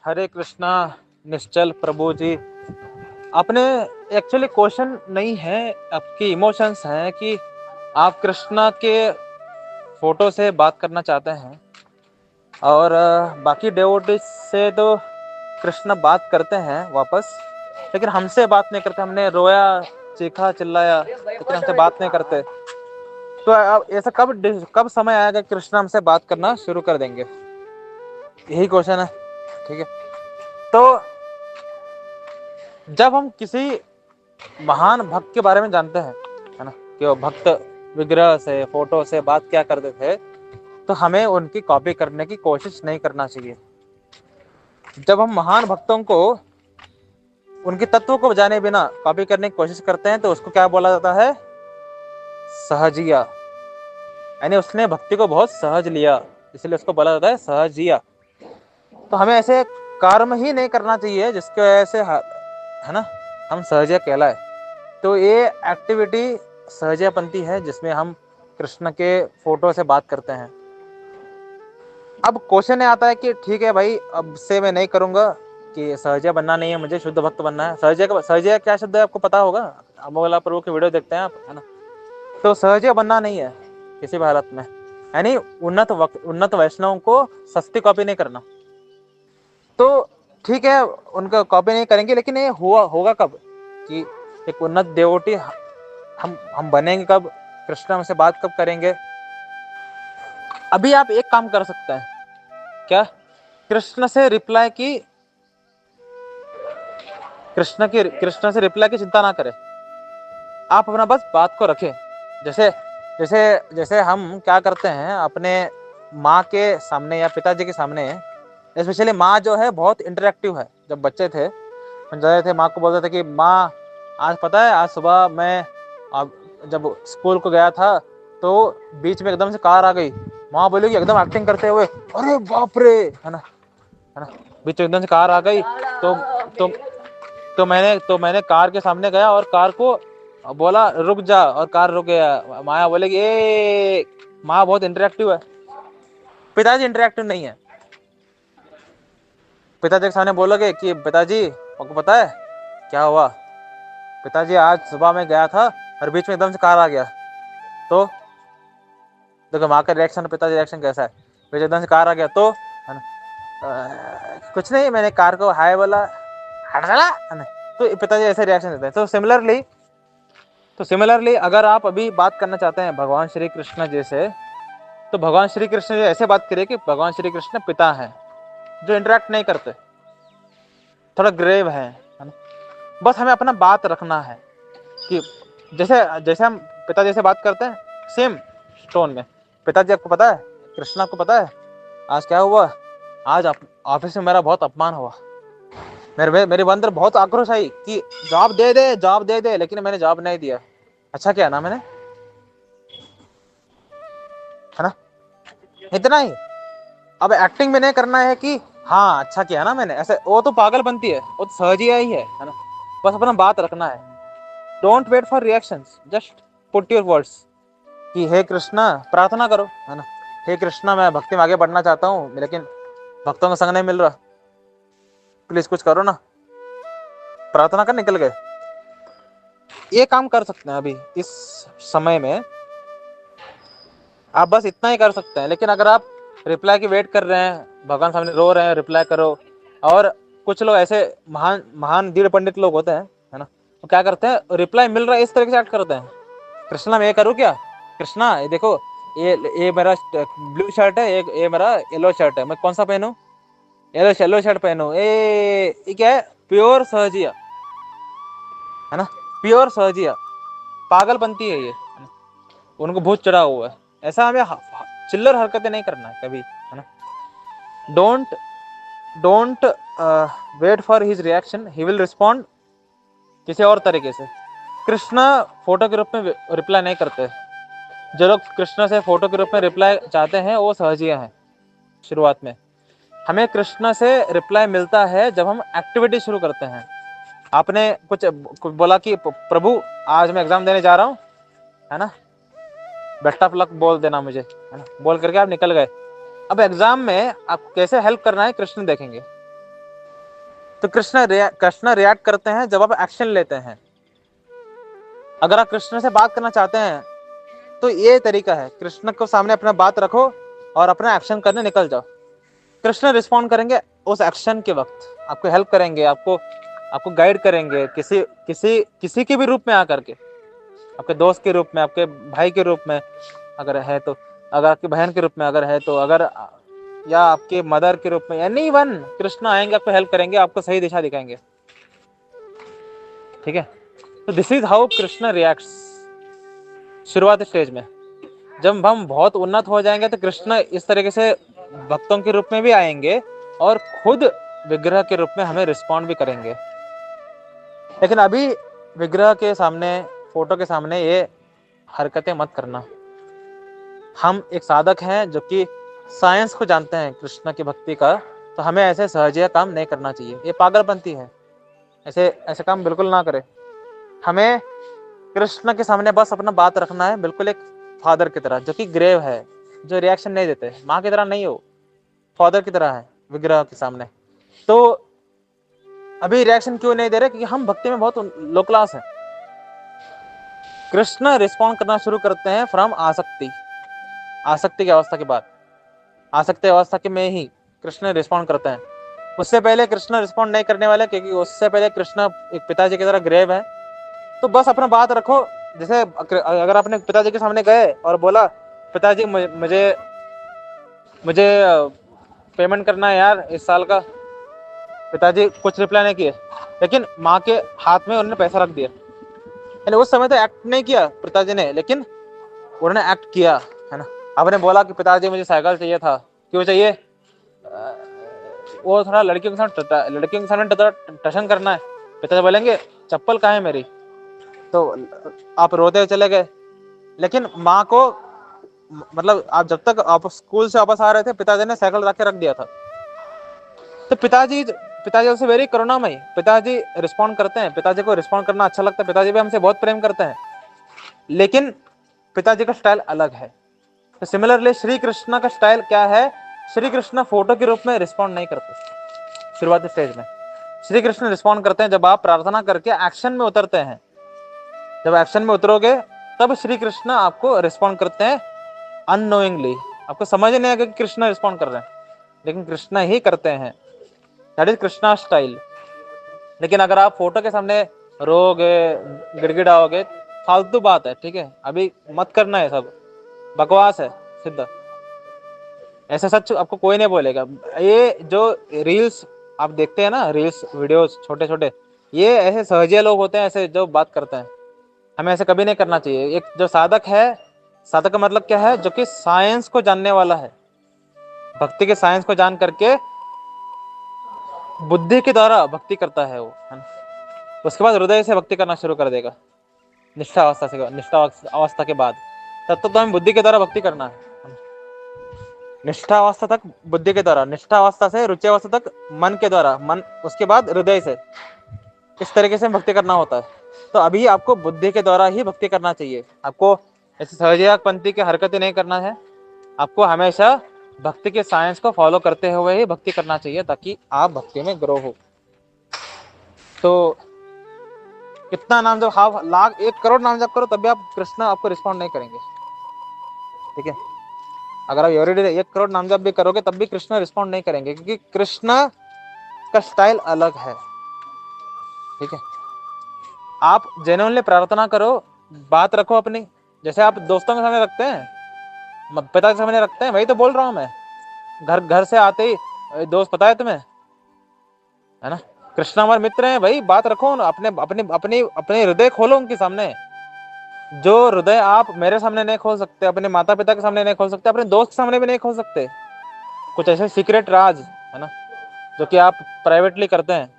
हरे कृष्णा निश्चल प्रभु जी। अपने actually question नहीं है, आपकी इमोशंस हैं कि आप कृष्णा के फोटो से बात करना चाहते हैं और बाकी डिवोटीज से तो कृष्णा बात करते हैं वापस, लेकिन हमसे बात नहीं करते। हमने रोया, चीखा, चिल्लाया, लेकिन हमसे बात नहीं करते। तो अब ऐसा कब समय आएगा कृष्णा हमसे बात करना शुरू कर देंगे? यही क्वेश्चन है। ठीक है, तो जब हम किसी महान भक्त के बारे में जानते हैं, है ना, कि वो भक्त विग्रह से, फोटो से बात क्या करते थे, तो हमें उनकी कॉपी करने की कोशिश नहीं करना चाहिए। जब हम महान भक्तों को उनके तत्व को जाने बिना कॉपी करने की कोशिश करते हैं तो उसको क्या बोला जाता है? सहजिया। यानी उसने भक्ति को बहुत सहज लिया, इसलिए उसको बोला जाता है सहजिया। तो हमें ऐसे कर्म ही नहीं करना चाहिए जिसकी वजह से, है ना, हम सहजिया कहलाए। तो ये एक्टिविटी सहजियापंथी है जिसमें हम कृष्ण के फोटो से बात करते हैं। अब क्वेश्चन आता है कि ठीक है भाई, अब से मैं नहीं करूंगा, कि सहजिया बनना नहीं है, मुझे शुद्ध भक्त बनना है। सहजिया क्या शब्द है आपको पता होगा, अमोगला प्रभु की वीडियो देखते हैं आप, है ना। तो सहजिया बनना नहीं है किसी भी हालत में, यानी उन्नत वैष्णव को सस्ती कॉपी नहीं करना। तो ठीक है, उनका कॉपी नहीं करेंगे, लेकिन ये होगा कब कि एक उन्नत देवोटी हम बनेंगे कब? कृष्ण हमसे बात कब करेंगे? अभी आप एक काम कर सकते हैं, क्या? कृष्ण से रिप्लाई की चिंता ना करें। आप अपना बस बात को रखें। जैसे जैसे जैसे हम क्या करते हैं अपने माँ के सामने या पिताजी के सामने, स्पेशली माँ जो है बहुत इंटरेक्टिव है। जब बच्चे थे, हम जाते थे, माँ को बोलते थे कि माँ आज पता है, आज सुबह मैं जब स्कूल को गया था तो बीच में एकदम से कार आ गई। माँ बोलेगी एकदम एक्टिंग करते हुए, अरे बाप रे, है ना, बीच में एकदम से कार आ गई। तो तो मैंने कार के सामने गया और कार को बोला रुक जा, और कार रुक गया। माया बोलेगी ए, माँ बहुत इंटरेक्टिव है। पिताजी इंटरेक्टिव नहीं है। पिताजी के सामने बोलोगे कि पिताजी आपको पता है क्या हुआ? पिताजी आज सुबह में गया था और बीच में एकदम से कार आ गया। तो देखो माँ का रिएक्शन, पिताजी रिएक्शन कैसा है? बीच में एकदम से कार आ गया तो, है ना, कुछ नहीं, मैंने कार को हाय बोला, हट चला, है ना। तो पिताजी ऐसे रिएक्शन देते हैं। तो सिमिलरली अगर आप अभी बात करना चाहते हैं भगवान श्री कृष्ण जैसे, तो भगवान श्री कृष्ण ऐसे बात करिए कि भगवान श्री कृष्ण पिता हैं जो इंटरेक्ट नहीं करते, थोड़ा ग्रेव है ना। बस हमें अपना बात रखना है कि जैसे जैसे हम पिता जैसे बात करते हैं, सेम टोन में। पिताजी आपको पता है, कृष्ण आपको पता है आज क्या हुआ? आज ऑफिस में मेरा बहुत अपमान हुआ। मेरे अंदर बहुत आक्रोश आई कि जवाब दे दे, लेकिन मैंने जवाब नहीं दिया। अच्छा क्या ना मैंने, है ना, इतना ही। अब एक्टिंग में नहीं करना है कि हाँ अच्छा किया ना मैंने, ऐसे वो तो पागल बनती है, वो तो सहजिया ही है ना। बस अपना बात रखना है। Don't wait for reactions, just put your words कि हे कृष्णा, प्रार्थना करो, है ना, हे कृष्णा मैं भक्ति में आगे बढ़ना चाहता हूँ, लेकिन भक्तों का संग नहीं मिल रहा, प्लीज कुछ करो ना। प्रार्थना कर निकल गए। ये काम कर सकते हैं अभी इस समय में, आप बस इतना ही कर सकते हैं। लेकिन अगर आप रिप्लाई की वेट कर रहे हैं, भगवान सामने रो रहे हैं, रिप्लाई करो। और कुछ लोग ऐसे महान महान दृढ़ पंडित लोग होते हैं, है ना, वो क्या करते हैं, रिप्लाई मिल रहा है इस तरीके से एक्ट करते हैं। कृष्णा मैं ये करूँ क्या? कृष्णा ये देखो, ये मेरा ब्लू शर्ट है, ये मेरा येलो शर्ट है, मैं कौन सा पहनूं? Yellow shirt पहनूं। ये क्या है? प्योर सहजिया, है ना, प्योर सहजिया। पागलपंती है ये, है ना? उनको भूत चढ़ा हुआ है। ऐसा हमें चिल्लर हरकतें नहीं करना है कभी, है ना। Don't don't wait for his reaction, he will respond किसी और तरीके से। कृष्णा फोटो के रूप में रिप्लाई नहीं करते। जो लोग कृष्णा से फोटो के रूप में रिप्लाई चाहते हैं वो सहजिया हैं। शुरुआत में हमें कृष्णा से रिप्लाई मिलता है जब हम एक्टिविटी शुरू करते हैं। आपने कुछ बोला कि प्रभु आज मैं एग्जाम देने जा रहा हूँ, है ना, बेस्ट ऑफ लक बोल देना मुझे, है ना, बोल करके आप निकल गए। अब एग्जाम में आप कैसे हेल्प करना है कृष्ण देखेंगे। तो कृष्ण रिएक्ट करते हैं जब आप एक्शन लेते हैं। अगर आप कृष्ण से बात करना चाहते हैं तो ये तरीका है, कृष्ण को सामने अपना बात रखो और अपना एक्शन करने निकल जाओ। कृष्ण रिस्पॉन्ड करेंगे उस एक्शन के वक्त, आपको हेल्प करेंगे, आपको आपको गाइड करेंगे किसी किसी किसी के भी रूप में आकर के, आपके दोस्त के रूप में, आपके भाई के रूप में अगर है तो, अगर आपकी बहन के रूप में अगर है तो, अगर या आपके मदर के रूप में, एनी वन, कृष्ण आएंगे, आपको हेल्प करेंगे, आपको सही दिशा दिखाएंगे। ठीक है, तो this is how Krishna reacts शुरुआती स्टेज में। जब हम बहुत उन्नत हो जाएंगे तो कृष्ण इस तरीके से भक्तों के रूप में भी आएंगे और खुद विग्रह के रूप में हमें रिस्पॉन्ड भी करेंगे। लेकिन अभी विग्रह के सामने, फोटो के सामने ये हरकतें मत करना। हम एक साधक हैं जो कि साइंस को जानते हैं कृष्ण की भक्ति का, तो हमें ऐसे सहजिया काम नहीं करना चाहिए, ये पागलपंती है। ऐसे ऐसे काम बिल्कुल ना करें। हमें कृष्ण के सामने बस अपना बात रखना है, बिल्कुल एक फादर की तरह जो कि ग्रेव है, जो रिएक्शन नहीं देते, माँ की तरह नहीं हो, फादर की तरह है विग्रह के सामने। तो अभी रिएक्शन क्यों नहीं दे रहे? क्योंकि हम भक्ति में बहुत लो क्लास है। कृष्ण रिस्पॉन्ड करना शुरू करते हैं फ्रॉम आसक्ति, आसक्ति की अवस्था के बाद, आसक्ति अवस्था के में ही कृष्ण रिस्पॉन्ड करते हैं। उससे पहले कृष्ण रिस्पॉन्ड नहीं करने वाले, क्योंकि उससे पहले कृष्ण एक पिताजी की तरह ग्रेव है। तो बस अपना बात रखो। जैसे अगर अपने पिताजी के सामने गए और बोला, पिताजी मुझे मुझे पेमेंट करना है यार इस साल का, पिताजी कुछ रिप्लाई नहीं किए, लेकिन माँ के हाथ में उन्होंने पैसा रख दिया। यानी उस समय तो एक्ट नहीं किया पिताजी ने, लेकिन उन्होंने एक्ट किया, है ना। आपने बोला कि पिताजी मुझे साइकिल चाहिए था, क्यों चाहिए? वो थोड़ा लड़कियों के सामने टशन करना है। पिताजी बोलेंगे चप्पल कहाँ है मेरी, तो आप रोते हुए चले गए। लेकिन माँ को, मतलब आप जब तक आप स्कूल से वापस आ रहे थे, पिताजी ने साइकिल रख दिया था। तो पिताजी से वेरी करुणामयी, पिताजी रिस्पॉन्ड करते हैं, पिताजी को रिस्पॉन्ड करना अच्छा लगता है, पिताजी भी हमसे बहुत प्रेम करते हैं, लेकिन पिताजी का स्टाइल अलग है। तो सिमिलरली श्री कृष्ण का स्टाइल क्या है? श्री कृष्ण फोटो के रूप में रिस्पॉन्ड नहीं करते शुरुआती स्टेज में। श्री कृष्ण रिस्पॉन्ड करते हैं जब आप प्रार्थना करके एक्शन में उतरते हैं। जब एक्शन में उतरोगे तब श्री कृष्ण आपको रिस्पॉन्ड करते हैं अननोइंगली। आपको समझ नहीं आएगा कि कृष्ण रिस्पॉन्ड कर रहे हैं, लेकिन कृष्ण ही करते हैं। That is Krishna style. लेकिन अगर आप फोटो के सामने रोगे, गिड़गिड़ाओगे, फालतू बात है, ठीक है, अभी मत करना है, सब बकवास है सिद्ध। ऐसा सच आपको कोई नहीं बोलेगा। ये जो रील्स आप देखते हैं ना, रील्स वीडियोस छोटे छोटे, ये ऐसे सहजिया लोग होते हैं, ऐसे जो बात करते हैं। हमें ऐसे कभी नहीं करना चाहिए। एक जो साधक है, साधक का मतलब क्या है? जो कि साइंस को जानने वाला है, भक्ति के साइंस को जान करके बुद्धि के द्वारा भक्ति करता है वो, है ना। उसके बाद हृदय से भक्ति करना शुरू कर देगा, निष्ठा अवस्था के बाद। तब तक तो हमें बुद्धि के द्वारा भक्ति करना है। निष्ठा अवस्था तक बुद्धि के द्वारा, निष्ठा अवस्था से रुचि अवस्था तक मन के द्वारा, मन, उसके बाद हृदय से। इस तरीके से भक्ति करना होता है। तो अभी आपको बुद्धि के द्वारा ही भक्ति करना चाहिए। आपको ऐसे सहजयागपंथी की हरकतें नहीं करना है। आपको हमेशा भक्ति के साइंस को फॉलो करते हुए ही भक्ति करना चाहिए, ताकि आप भक्ति में ग्रो हो। तो कितना नाम जप, हाफ लाख, 1 करोड़ नाम जप करो, तब भी आप कृष्ण आपको रिस्पॉन्ड नहीं करेंगे। ठीक है, अगर आप एवरीडे 1 करोड़ नाम जप भी करोगे तब भी कृष्ण रिस्पॉन्ड नहीं करेंगे, क्योंकि कृष्ण का स्टाइल अलग है। ठीक है, आप जेन्युइनली प्रार्थना करो, बात रखो अपनी, जैसे आप दोस्तों के सामने रखते हैं, पिता के सामने रखते हैं, वही तो बोल रहा हूँ मैं। घर से आते ही, दोस्त पता है तुम्हें, है ना, कृष्ण हमारे मित्र हैं भाई, बात रखो अपने अपने अपने अपने हृदय खोलो उनके सामने। जो हृदय आप मेरे सामने नहीं खोल सकते, अपने माता पिता के सामने नहीं खोल सकते, अपने दोस्त के सामने भी नहीं खोल सकते, कुछ ऐसे सीक्रेट राज, है ना, जो कि आप प्राइवेटली करते हैं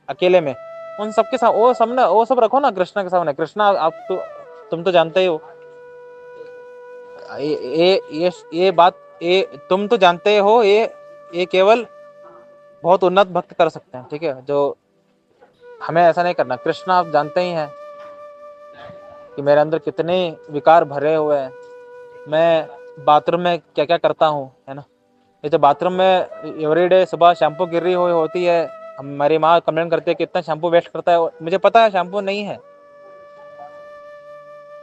अकेले में, उन सबके सामने, वो सब रखो ना कृष्ण के सामने। कृष्ण आप तो, तुम तो जानते ही हो, ये बात, ये तुम तो जानते हो, ये केवल बहुत उन्नत भक्त कर सकते हैं। ठीक है, जो हमें ऐसा नहीं करना। कृष्ण आप जानते ही हैं कि मेरे अंदर कितने विकार भरे हुए हैं, मैं बाथरूम में क्या क्या करता हूँ, है ना। ये तो बाथरूम में एवरीडे सुबह शैम्पू गिर रही हुई होती है, हमारी माँ कंप्लेन करती है कि इतना शैम्पू वेस्ट करता है, मुझे पता है शैम्पू नहीं है,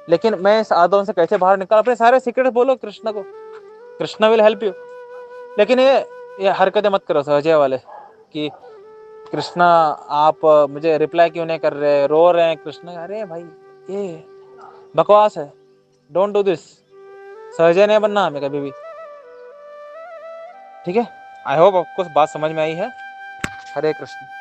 लेकिन मैं इस आदतों से कैसे बाहर निकल, अपने सारे सीक्रेट बोलो कृष्णा को, कृष्णा विल हेल्प यू। लेकिन ये हरकतें मत करो सहजे वाले कि कृष्णा आप मुझे रिप्लाई क्यों नहीं कर रहे, रो रहे हैं कृष्णा, अरे भाई ये बकवास है, डोंट डू दिस। सहजे नहीं बनना हमें कभी भी, ठीक है। आई होप आपको बात समझ में आई है। हरे कृष्ण।